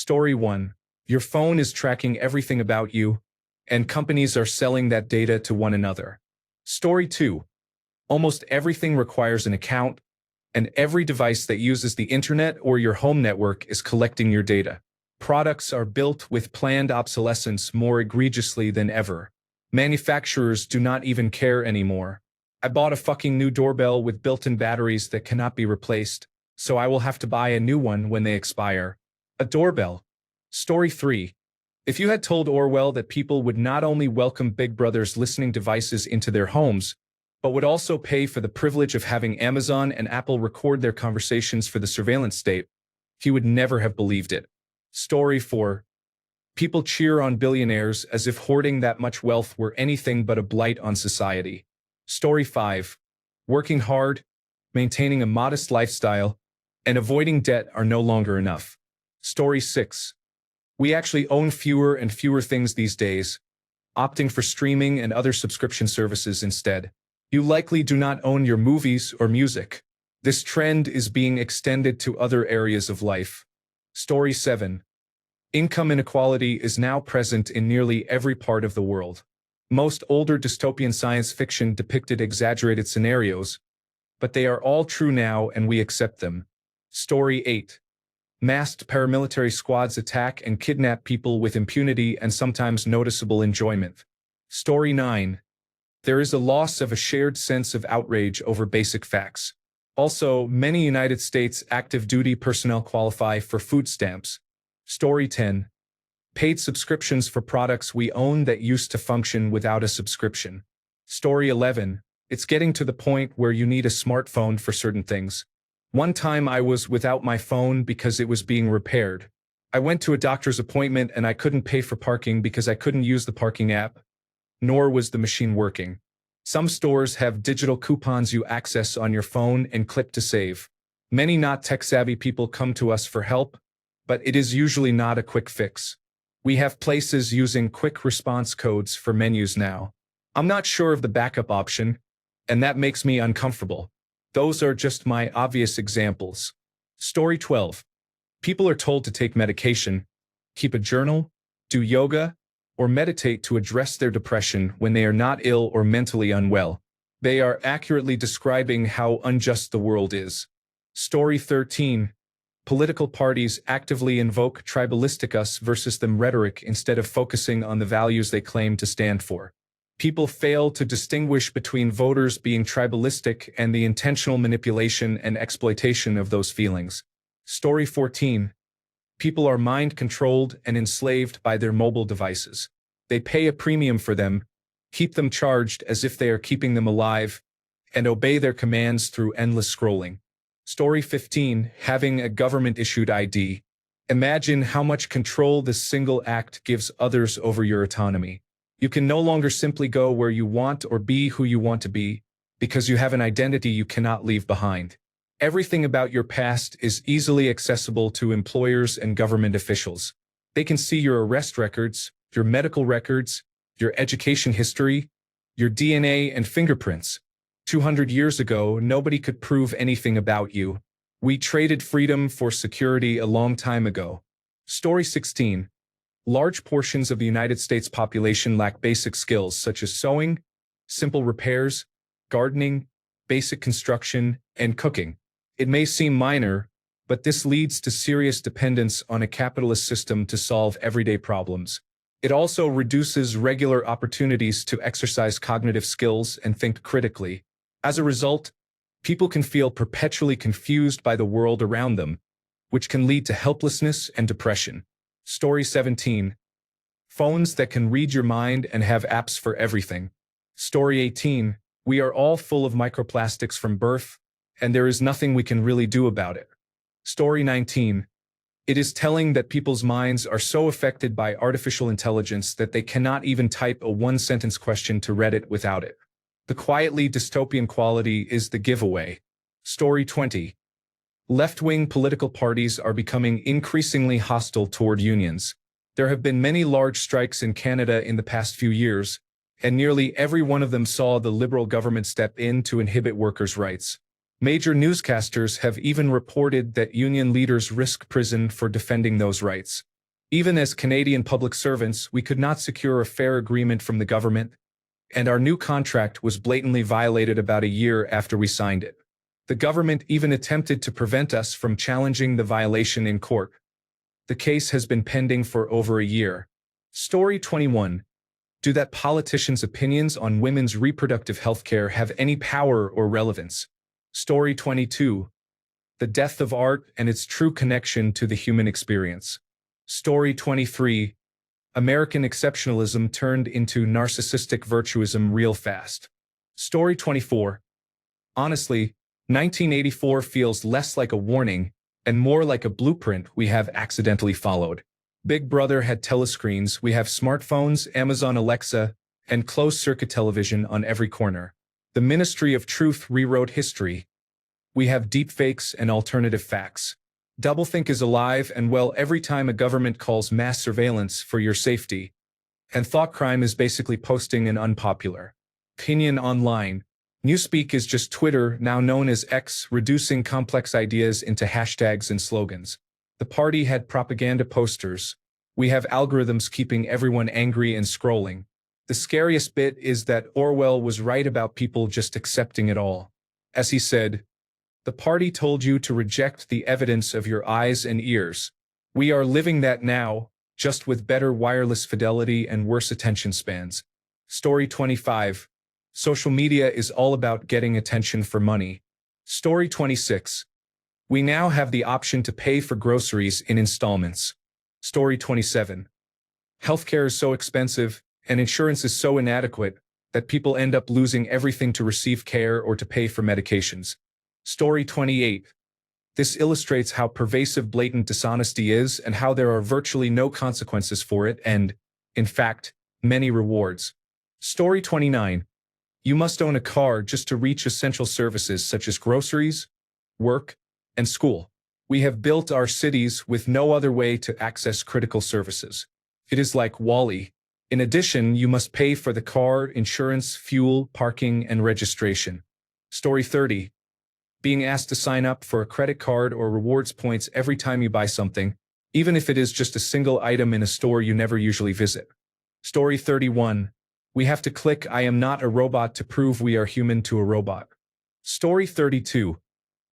Story 1. Your phone is tracking everything about you, and companies are selling that data to one another. Story 2. Almost everything requires an account, and every device that uses the internet or your home network is collecting your data. Products are built with planned obsolescence more egregiously than ever. Manufacturers do not even care anymore. I bought a fucking new doorbell with built-in batteries that cannot be replaced, so I will have to buy a new one when they expire. A doorbell. Story 3. If you had told Orwell that people would not only welcome Big Brother's listening devices into their homes, but would also pay for the privilege of having Amazon and Apple record their conversations for the surveillance state, he would never have believed it. Story 4. People cheer on billionaires as if hoarding that much wealth were anything but a blight on society. Story 5. Working hard, maintaining a modest lifestyle, and avoiding debt are no longer enough. Story 6. We actually own fewer and fewer things these days, opting for streaming and other subscription services instead. You likely do not own your movies or music. This trend is being extended to other areas of life. Story 7. Income inequality is now present in nearly every part of the world. Most older dystopian science fiction depicted exaggerated scenarios, but they are all true now and we accept them. Story 8. Masked paramilitary squads attack and kidnap people with impunity and sometimes noticeable enjoyment. Story 9. There is a loss of a shared sense of outrage over basic facts. Also, many United States active duty personnel qualify for food stamps. Story 10. Paid subscriptions for products we own that used to function without a subscription. Story 11. It's getting to the point where you need a smartphone for certain things. One time I was without my phone because it was being repaired. I went to a doctor's appointment and I couldn't pay for parking because I couldn't use the parking app, nor was the machine working. Some stores have digital coupons you access on your phone and click to save. Many not tech-savvy people come to us for help, but it is usually not a quick fix. We have places using quick response codes for menus now. I'm not sure of the backup option, and that makes me uncomfortable. Those are just my obvious examples. Story 12. People are told to take medication, keep a journal, do yoga, or meditate to address their depression when they are not ill or mentally unwell. They are accurately describing how unjust the world is. Story 13. Political parties actively invoke tribalistic us versus them rhetoric instead of focusing on the values they claim to stand for. People fail to distinguish between voters being tribalistic and the intentional manipulation and exploitation of those feelings. Story 14. People are mind-controlled and enslaved by their mobile devices. They pay a premium for them, keep them charged as if they are keeping them alive, and obey their commands through endless scrolling. Story 15. Having a government-issued ID. Imagine how much control this single act gives others over your autonomy. You can no longer simply go where you want or be who you want to be, because you have an identity you cannot leave behind. Everything about your past is easily accessible to employers and government officials. They can see your arrest records, your medical records, your education history, your DNA and fingerprints. 200 years ago, nobody could prove anything about you. We traded freedom for security a long time ago. Story 16. Large portions of the United States population lack basic skills such as sewing, simple repairs, gardening, basic construction, and cooking. It may seem minor, but this leads to serious dependence on a capitalist system to solve everyday problems. It also reduces regular opportunities to exercise cognitive skills and think critically. As a result, people can feel perpetually confused by the world around them, which can lead to helplessness and depression. Story 17. Phones that can read your mind and have apps for everything. Story 18. We are all full of microplastics from birth, and there is nothing we can really do about it. Story 19. It is telling that people's minds are so affected by artificial intelligence that they cannot even type a one-sentence question to Reddit without it. The quietly dystopian quality is the giveaway. Story 20. Left-wing political parties are becoming increasingly hostile toward unions. There have been many large strikes in Canada in the past few years, and nearly every one of them saw the Liberal government step in to inhibit workers' rights. Major newscasters have even reported that union leaders risk prison for defending those rights. Even as Canadian public servants, we could not secure a fair agreement from the government, and our new contract was blatantly violated about a year after we signed it. The government even attempted to prevent us from challenging the violation in court. The case has been pending for over a year. Story 21. Do that politicians' opinions on women's reproductive health care have any power or relevance? Story 22. The death of art and its true connection to the human experience. Story 23. American exceptionalism turned into narcissistic virtuism real fast. Story 24. Honestly, 1984 feels less like a warning and more like a blueprint we have accidentally followed. Big Brother had telescreens, we have smartphones, Amazon Alexa, and closed-circuit television on every corner. The Ministry of Truth rewrote history. We have deepfakes and alternative facts. Doublethink is alive and well every time a government calls mass surveillance for your safety. And thought crime is basically posting an unpopular opinion online. Newspeak is just Twitter, now known as X, reducing complex ideas into hashtags and slogans. The party had propaganda posters. We have algorithms keeping everyone angry and scrolling. The scariest bit is that Orwell was right about people just accepting it all. As he said, the party told you to reject the evidence of your eyes and ears. We are living that now, just with better wireless fidelity and worse attention spans. Story 25. Social media is all about getting attention for money. Story 26. We now have the option to pay for groceries in installments. Story 27. Healthcare is so expensive, and insurance is so inadequate, that people end up losing everything to receive care or to pay for medications. Story 28. This illustrates how pervasive blatant dishonesty is and how there are virtually no consequences for it and, in fact, many rewards. Story 29. You must own a car just to reach essential services such as groceries, work, and school. We have built our cities with no other way to access critical services. It is like WALL-E. In addition, you must pay for the car, insurance, fuel, parking, and registration. Story 30. Being asked to sign up for a credit card or rewards points every time you buy something, even if it is just a single item in a store you never usually visit. Story 31. We have to click I am not a robot to prove we are human to a robot. Story 32.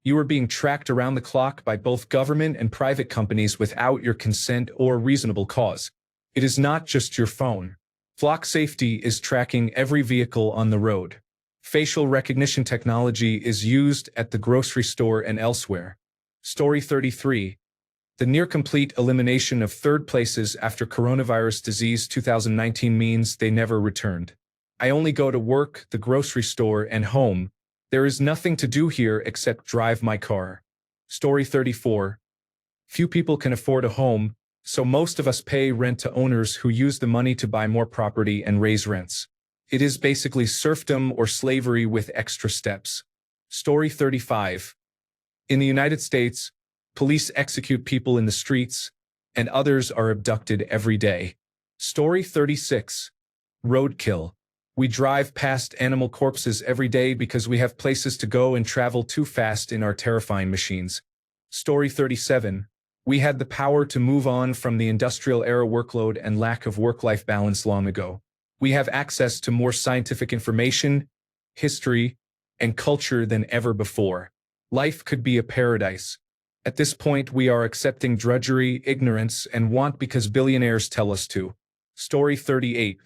You are being tracked around the clock by both government and private companies without your consent or reasonable cause. It is not just your phone. Flock Safety is tracking every vehicle on the road. Facial recognition technology is used at the grocery store and elsewhere. Story 33. The near-complete elimination of third places after coronavirus disease 2019 means they never returned. I only go to work, the grocery store, and home. There is nothing to do here except drive my car. Story 34. Few people can afford a home, so most of us pay rent to owners who use the money to buy more property and raise rents. It is basically serfdom or slavery with extra steps. Story 35. In the United States, police execute people in the streets, and others are abducted every day. Story 36. Roadkill. We drive past animal corpses every day because we have places to go and travel too fast in our terrifying machines. Story 37. We had the power to move on from the industrial era workload and lack of work-life balance long ago. We have access to more scientific information, history, and culture than ever before. Life could be a paradise. At this point, we are accepting drudgery, ignorance, and want because billionaires tell us to. Story 38.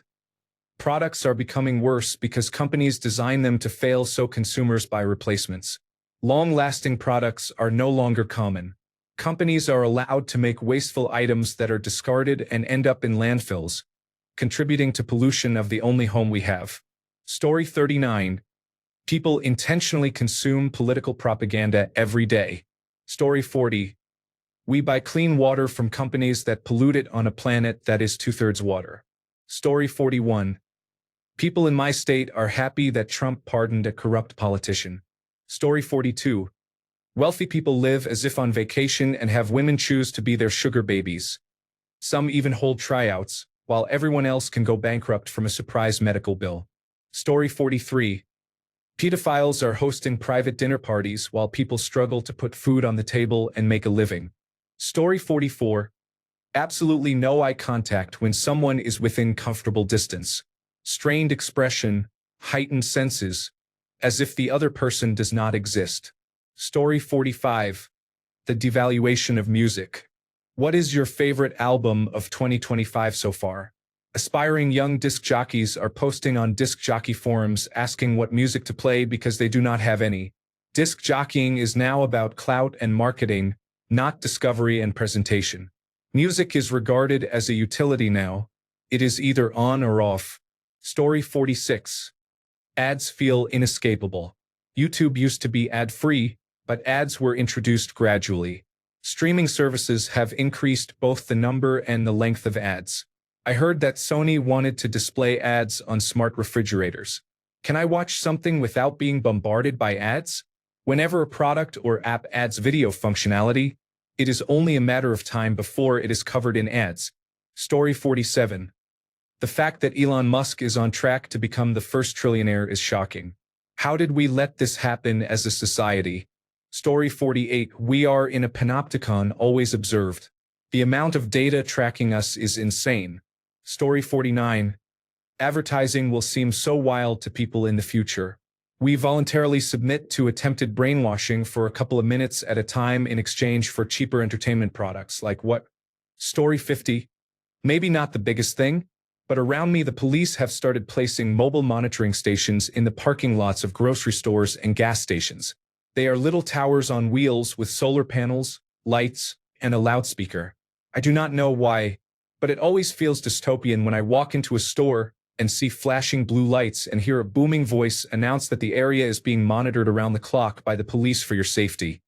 Products are becoming worse because companies design them to fail, so consumers buy replacements. Long-lasting products are no longer common. Companies are allowed to make wasteful items that are discarded and end up in landfills, contributing to pollution of the only home we have. Story 39. People intentionally consume political propaganda every day. Story 40. We buy clean water from companies that pollute it on a planet that is 2/3 water. Story 41. People in my state are happy that Trump pardoned a corrupt politician. Story 42. Wealthy people live as if on vacation and have women choose to be their sugar babies. Some even hold tryouts, while everyone else can go bankrupt from a surprise medical bill. Story 43. Pedophiles are hosting private dinner parties while people struggle to put food on the table and make a living. Story 44. Absolutely no eye contact when someone is within comfortable distance. Strained expression, heightened senses, as if the other person does not exist. Story 45. The devaluation of music. What is your favorite album of 2025 so far? Aspiring young disc jockeys are posting on disc jockey forums asking what music to play because they do not have any. Disc jockeying is now about clout and marketing, not discovery and presentation. Music is regarded as a utility now. It is either on or off. Story 46. Ads feel inescapable. YouTube used to be ad-free, but ads were introduced gradually. Streaming services have increased both the number and the length of ads. I heard that Sony wanted to display ads on smart refrigerators. Can I watch something without being bombarded by ads? Whenever a product or app adds video functionality, it is only a matter of time before it is covered in ads. Story 47. The fact that Elon Musk is on track to become the first trillionaire is shocking. How did we let this happen as a society? Story 48. We are in a panopticon always observed. The amount of data tracking us is insane. Story 49. Advertising will seem so wild to people in the future. We voluntarily submit to attempted brainwashing for a couple of minutes at a time in exchange for cheaper entertainment products like what? Story 50. Maybe not the biggest thing, but around me the police have started placing mobile monitoring stations in the parking lots of grocery stores and gas stations. They are little towers on wheels with solar panels, lights, and a loudspeaker. I do not know why, but it always feels dystopian when I walk into a store and see flashing blue lights and hear a booming voice announce that the area is being monitored around the clock by the police for your safety,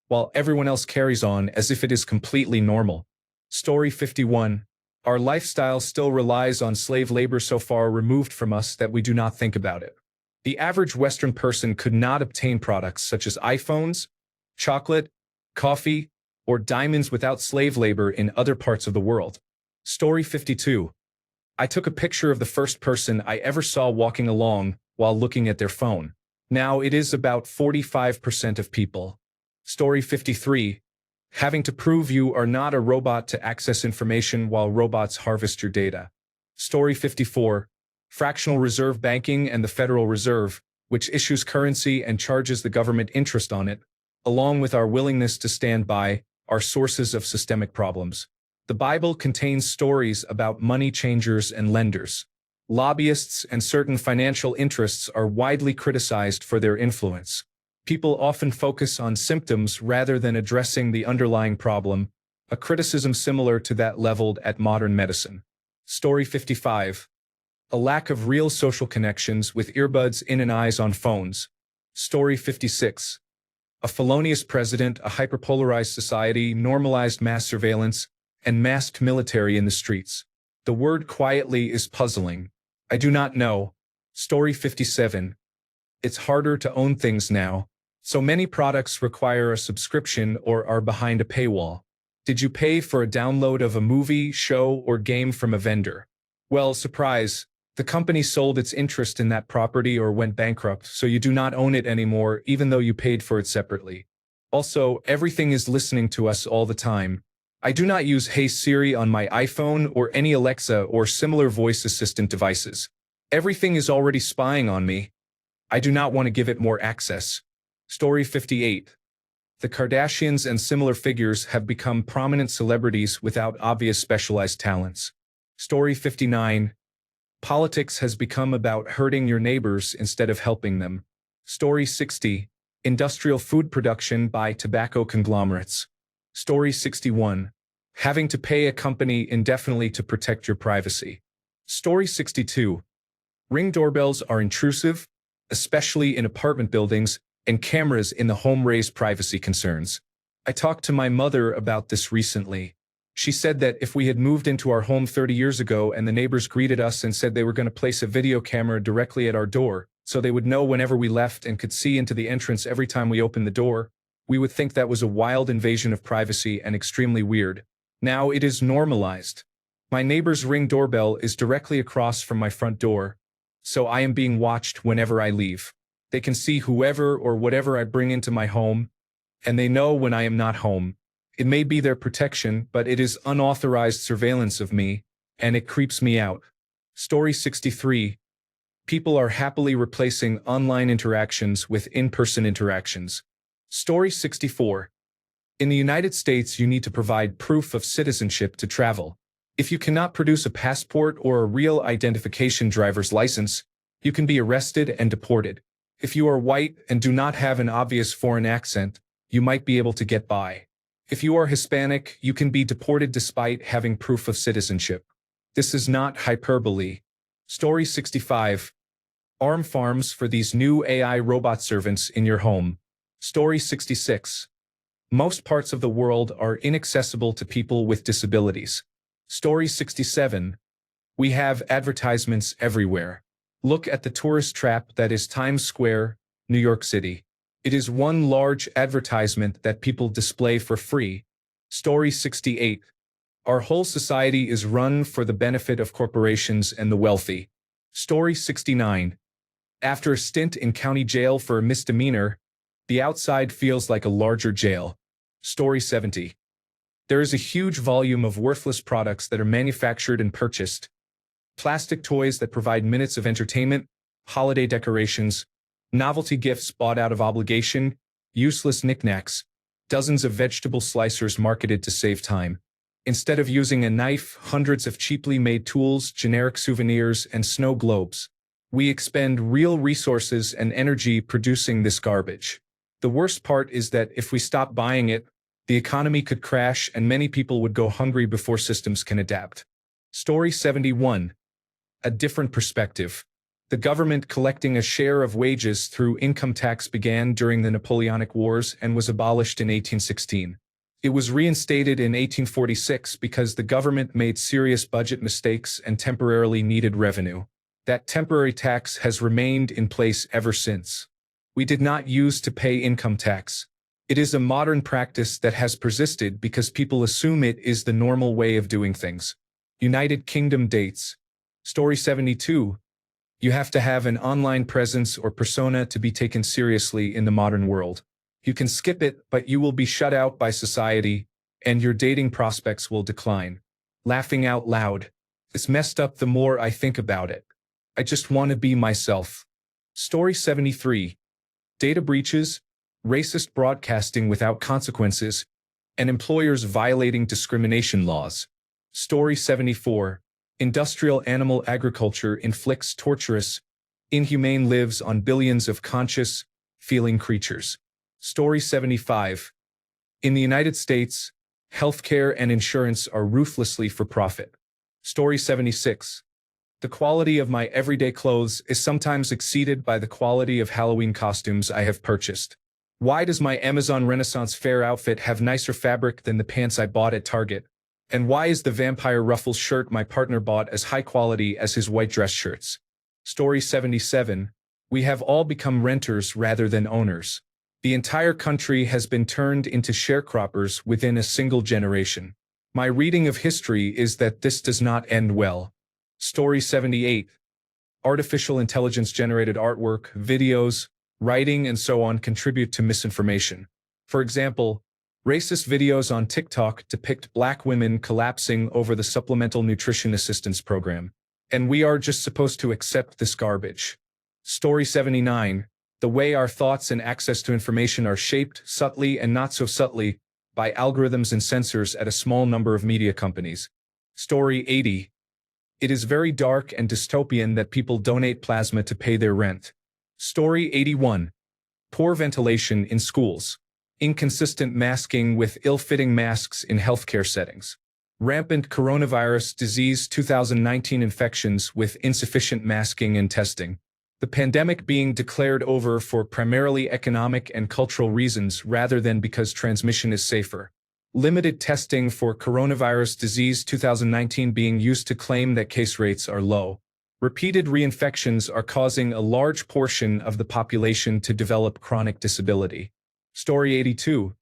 while everyone else carries on as if it is completely normal. Story 51. Our lifestyle still relies on slave labor so far removed from us that we do not think about it. The average Western person could not obtain products such as iPhones, chocolate, coffee, or diamonds without slave labor in other parts of the world. Story 52. I took a picture of the first person I ever saw walking along while looking at their phone. Now it is about 45% of people. Story 53. Having to prove you are not a robot to access information while robots harvest your data. Story 54. Fractional reserve banking and the Federal Reserve, which issues currency and charges the government interest on it, along with our willingness to stand by, are sources of systemic problems. The Bible contains stories about money changers and lenders. Lobbyists and certain financial interests are widely criticized for their influence. People often focus on symptoms rather than addressing the underlying problem, a criticism similar to that leveled at modern medicine. Story 55. A lack of real social connections with earbuds in and eyes on phones. Story 56. A felonious president, a hyperpolarized society, normalized mass surveillance, and masked military in the streets. The word quietly is puzzling. I do not know. Story 57. It's harder to own things now. So many products require a subscription or are behind a paywall. Did you pay for a download of a movie, show, or game from a vendor? Well, surprise, the company sold its interest in that property or went bankrupt, so you do not own it anymore even though you paid for it separately. Also, everything is listening to us all the time. I do not use Hey Siri on my iPhone or any Alexa or similar voice assistant devices. Everything is already spying on me. I do not want to give it more access. Story 58. The Kardashians and similar figures have become prominent celebrities without obvious specialized talents. Story 59. Politics has become about hurting your neighbors instead of helping them. Story 60. Industrial food production by tobacco conglomerates. Story 61. Having to pay a company indefinitely to protect your privacy. Story 62. Ring doorbells are intrusive, especially in apartment buildings, and cameras in the home raise privacy concerns. I talked to my mother about this recently. She said that if we had moved into our home 30 years ago and the neighbors greeted us and said they were going to place a video camera directly at our door, so they would know whenever we left and could see into the entrance every time we opened the door, we would think that was a wild invasion of privacy and extremely weird. Now it is normalized. My neighbor's Ring doorbell is directly across from my front door, so I am being watched whenever I leave. They can see whoever or whatever I bring into my home, and they know when I am not home. It may be their protection, but it is unauthorized surveillance of me, and it creeps me out. Story 63. People are happily replacing online interactions with in-person interactions. Story 64. In the United States, you need to provide proof of citizenship to travel. If you cannot produce a passport or a real identification driver's license, you can be arrested and deported. If you are white and do not have an obvious foreign accent, you might be able to get by. If you are Hispanic, you can be deported despite having proof of citizenship. This is not hyperbole. Story 65. Arm farms for these new AI robot servants in your home. Story 66. Most parts of the world are inaccessible to people with disabilities. Story 67. We have advertisements everywhere. Look at the tourist trap that is Times Square, New York City. It is one large advertisement that people display for free. Story 68. Our whole society is run for the benefit of corporations and the wealthy. Story 69. After a stint in county jail for a misdemeanor, the outside feels like a larger jail. Story 70. There is a huge volume of worthless products that are manufactured and purchased. Plastic toys that provide minutes of entertainment, holiday decorations, novelty gifts bought out of obligation, useless knickknacks, dozens of vegetable slicers marketed to save time. Instead of using a knife, hundreds of cheaply made tools, generic souvenirs, and snow globes. We expend real resources and energy producing this garbage. The worst part is that if we stop buying it, the economy could crash and many people would go hungry before systems can adapt. Story 71. A different perspective. The government collecting a share of wages through income tax began during the Napoleonic Wars and was abolished in 1816. It was reinstated in 1846 because the government made serious budget mistakes and temporarily needed revenue. That temporary tax has remained in place ever since. We did not use to pay income tax. It is a modern practice that has persisted because people assume it is the normal way of doing things. United Kingdom dates. Story 72. You have to have an online presence or persona to be taken seriously in the modern world. You can skip it, but you will be shut out by society, and your dating prospects will decline. Laughing out loud. It's messed up the more I think about it. I just want to be myself. Story 73. Data breaches, racist broadcasting without consequences, and employers violating discrimination laws. Story 74. Industrial animal agriculture inflicts torturous, inhumane lives on billions of conscious, feeling creatures. Story 75. In the United States, healthcare and insurance are ruthlessly for profit. Story 76. The quality of my everyday clothes is sometimes exceeded by the quality of Halloween costumes I have purchased. Why does my Amazon Renaissance Fair outfit have nicer fabric than the pants I bought at Target? And why is the vampire ruffles shirt my partner bought as high quality as his white dress shirts? Story 77. We have all become renters rather than owners. The entire country has been turned into sharecroppers within a single generation. My reading of history is that this does not end well. Story 78. Artificial intelligence-generated artwork, videos, writing, and so on contribute to misinformation. For example, racist videos on TikTok depict black women collapsing over the Supplemental Nutrition Assistance Program. And we are just supposed to accept this garbage. Story 79. The way our thoughts and access to information are shaped, subtly and not so subtly, by algorithms and sensors at a small number of media companies. Story 80. It is very dark and dystopian that people donate plasma to pay their rent. Story 81. Poor ventilation in schools. Inconsistent masking with ill-fitting masks in healthcare settings. Rampant coronavirus disease 2019 infections with insufficient masking and testing. The pandemic being declared over for primarily economic and cultural reasons rather than because transmission is safer. Limited testing for coronavirus disease 2019 being used to claim that case rates are low. Repeated reinfections are causing a large portion of the population to develop chronic disability. Story 82.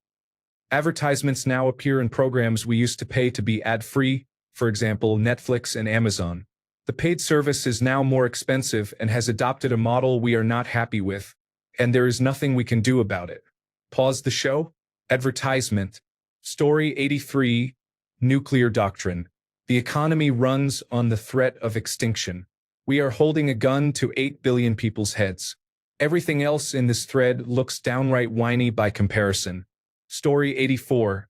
Advertisements now appear in programs we used to pay to be ad-free, for example, Netflix and Amazon. The paid service is now more expensive and has adopted a model we are not happy with, and there is nothing we can do about it. Pause the show? Advertisement. Story 83, Nuclear Doctrine. The economy runs on the threat of extinction. We are holding a gun to 8 billion people's heads. Everything else in this thread looks downright whiny by comparison. Story 84.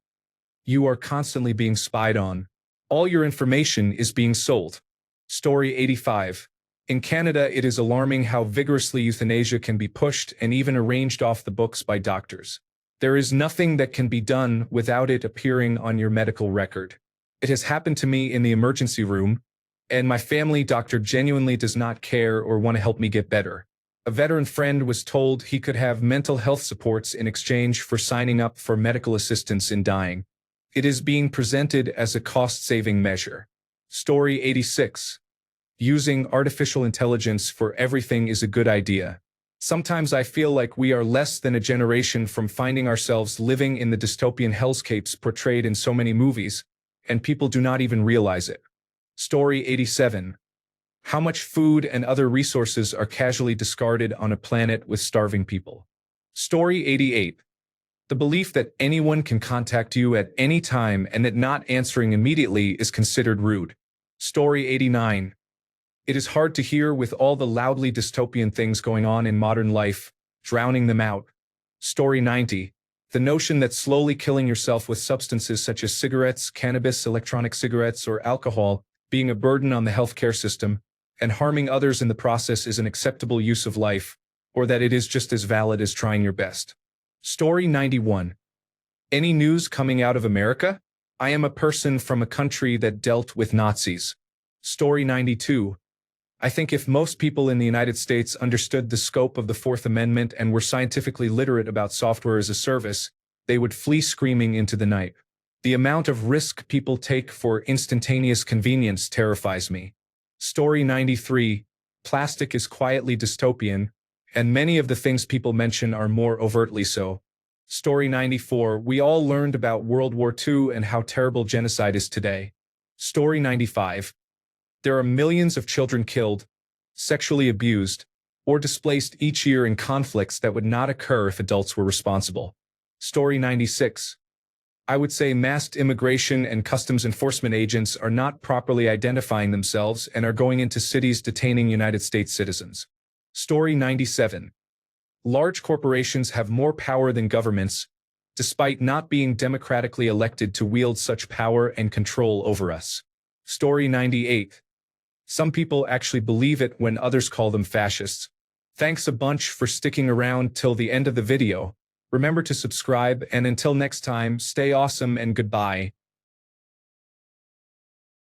You are constantly being spied on. All your information is being sold. Story 85. In Canada, it is alarming how vigorously euthanasia can be pushed and even arranged off the books by doctors. There is nothing that can be done without it appearing on your medical record. It has happened to me in the emergency room, and my family doctor genuinely does not care or want to help me get better. A veteran friend was told he could have mental health supports in exchange for signing up for medical assistance in dying. It is being presented as a cost-saving measure. Story 86. Using artificial intelligence for everything is a good idea. Sometimes I feel like we are less than a generation from finding ourselves living in the dystopian hellscapes portrayed in so many movies, and people do not even realize it. Story 87. How much food and other resources are casually discarded on a planet with starving people? Story 88. The belief that anyone can contact you at any time and that not answering immediately is considered rude. Story 89. It is hard to hear with all the loudly dystopian things going on in modern life, drowning them out. Story 90. The notion that slowly killing yourself with substances such as cigarettes, cannabis, electronic cigarettes, or alcohol, being a burden on the healthcare system, and harming others in the process is an acceptable use of life, or that it is just as valid as trying your best. Story 91. Any news coming out of America? I am a person from a country that dealt with Nazis. Story 92. I think if most people in the United States understood the scope of the Fourth Amendment and were scientifically literate about software as a service, they would flee screaming into the night. The amount of risk people take for instantaneous convenience terrifies me. Story 93. Plastic is quietly dystopian, and many of the things people mention are more overtly so. Story 94. We all learned about World War II and how terrible genocide is today. Story 95. There are millions of children killed, sexually abused, or displaced each year in conflicts that would not occur if adults were responsible. Story 96. I would say masked immigration and customs enforcement agents are not properly identifying themselves and are going into cities detaining United States citizens. Story 97. Large corporations have more power than governments, despite not being democratically elected to wield such power and control over us. Story 98. Some people actually believe it when others call them fascists. Thanks a bunch for sticking around till the end of the video. Remember to subscribe, and until next time, stay awesome and goodbye.